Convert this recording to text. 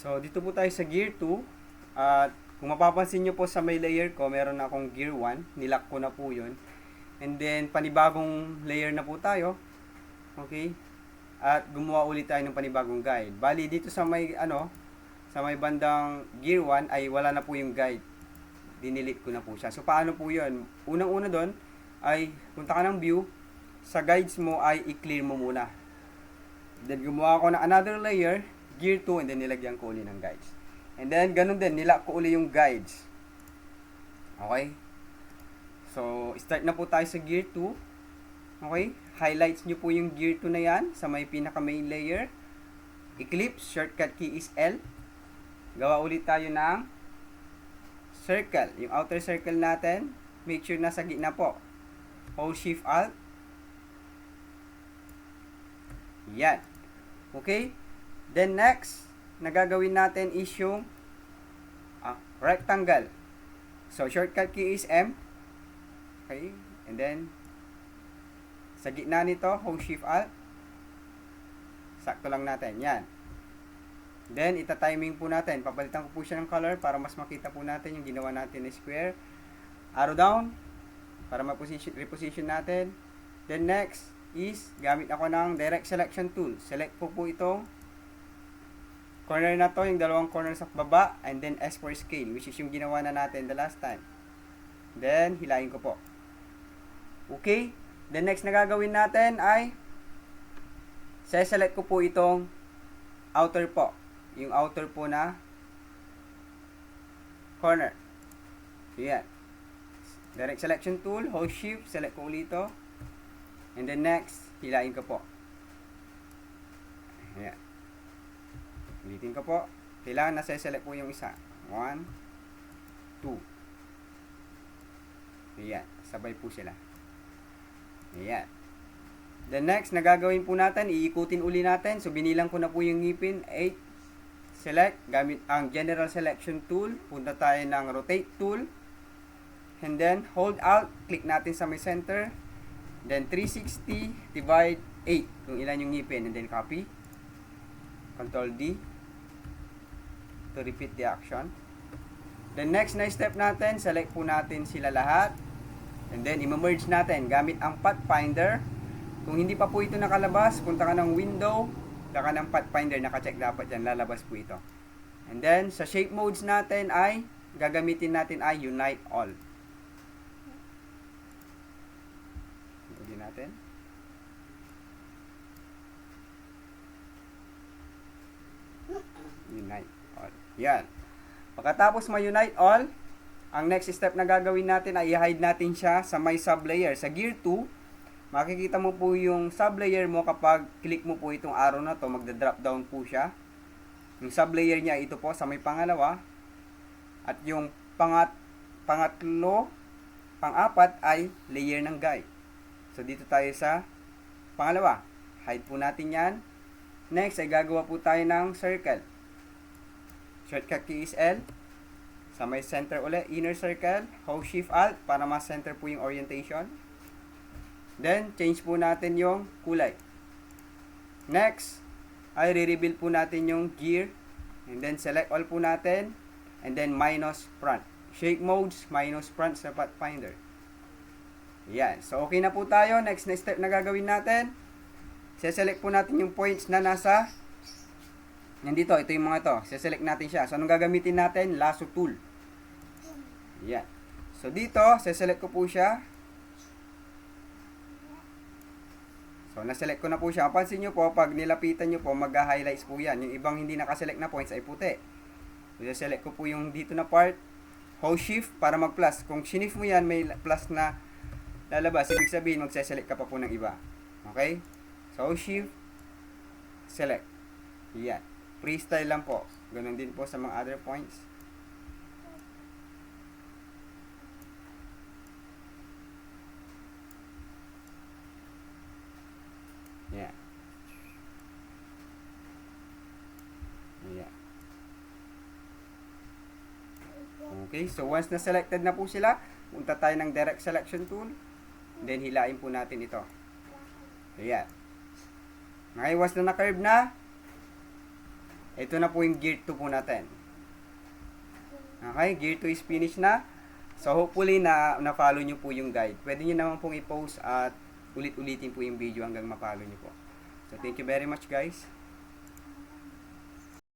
So, dito po tayo sa Gear 2. At kung mapapansin nyo po sa may layer ko, meron na akong Gear 1. Nilock ko na po yun. And then, panibagong layer na po tayo. Okay? At gumawa ulit tayo ng panibagong guide. Bali, dito sa may, sa may bandang Gear 1 ay wala na po yung guide. Dinilit ko na po siya. So, paano po yun? Unang-una doon ay punta ka ng view. Sa guides mo ay i-clear mo muna. Then, gumawa ako ng another layer, Gear 2, and then nilagyan ko uli ng guides. And then, ganun din, nilak ko uli yung guides. Okay? So, start na po tayo sa Gear 2. Okay? Highlights nyo po yung Gear 2 na yan sa may pinaka main layer. Eclipse, shortcut key is L. Gawa ulit tayo ng circle. Yung outer circle natin, make sure nasa gitna po. Hold Shift Alt. Yan. Okay? Then next, nagagawin natin is yung rectangle. So, shortcut key is M. Okay? And then, sa gitna nito, hold Shift Alt. Sakto lang natin. Yan. Then, ita-timing po natin. Papalitan ko po siya ng color para mas makita po natin yung ginawa natin na square. Arrow down para reposition natin. Then next is, gamit ako ng direct selection tool. Select po itong corner na to, yung dalawang corner sa baba, and then S for scale, which is yung ginawa na natin the last time. Then, hilahin ko po. Okay? The next na gagawin natin ay select ko po itong outer po. Yung outer po na corner. Yan. Direct selection tool, hold shift, select ko ulit ito. And then next, hilain ko po. Yan. Ulitin ko po. Kailangan nasa-select po yung isa. 1, 2. Yan. Sabay po sila. Yan. The next na gagawin po natin, iikutin uli natin. So, binilang ko na po yung ngipin. 8. Select. Gamit ang general selection tool. Punta tayo ng rotate tool. And then, hold Alt. Click natin sa may center. Then, 360 divide 8. Kung ilan yung ngipin. And then, copy. Control D. To repeat the action. The next na step natin, select po natin sila lahat. And then, i-merge natin gamit ang Pathfinder. Kung hindi pa po ito nakalabas, punta ka ng window, punta ka ng Pathfinder, nakacheck dapat yan, lalabas po ito. And then, sa shape modes natin ay, gagamitin natin ay Unite All. Ulitin natin. Unite All. Yan. Pagkatapos ma-unite all, ang next step na gagawin natin ay i-hide natin siya sa may sublayer. Sa Gear 2, makikita mo po yung sublayer mo kapag click mo po itong arrow na to, magda-drop down po siya. Yung sublayer niya ito po sa may pangalawa. At yung pangatlo, pang-apat ay layer ng guide. So dito tayo sa pangalawa. Hide po natin yan. Next ay gagawa po tayo ng circle. Shortcut key is L. Sa may center ulit, inner circle, hold Shift Alt para ma-center po yung orientation. Then, change po natin yung kulay. Next, ay re-reveal po natin yung gear. And then, select all po natin. And then, minus front. Shape modes, minus front sa Pathfinder. Yan. So, okay na po tayo. Next na step na gagawin natin. Select po natin yung points na nasa nandito, ito yung mga to. Select natin siya. So, anong gagamitin natin? Lasso tool. Yan. So, dito, select ko po siya. So, naselect ko na po siya. Pansin nyo po, pag nilapitan nyo po, mag-highlights po yan. Yung ibang hindi nakaselect na points ay puti. So, select ko po yung dito na part. Hold shift para mag-plus. Kung shift mo yan, may plus na lalabas. Ibig sabihin, magse-select ka pa po ng iba. Okay? So, hold shift. Select. Yan. Freestyle lang po. Ganun din po sa mga other points. Yeah. Yeah. Okay, so once na selected na po sila, punta tayo ng direct selection tool. Then hilain po natin ito. Ayan. Ngayon, once na na-curve na, Ito na po yung gear 2 po natin. Okay, gear 2 is finished na. So hopefully na-follow nyo po yung guide. Pwede nyo naman pong i-post at ulit-ulitin po yung video hanggang ma-follow nyo po. So thank you very much guys.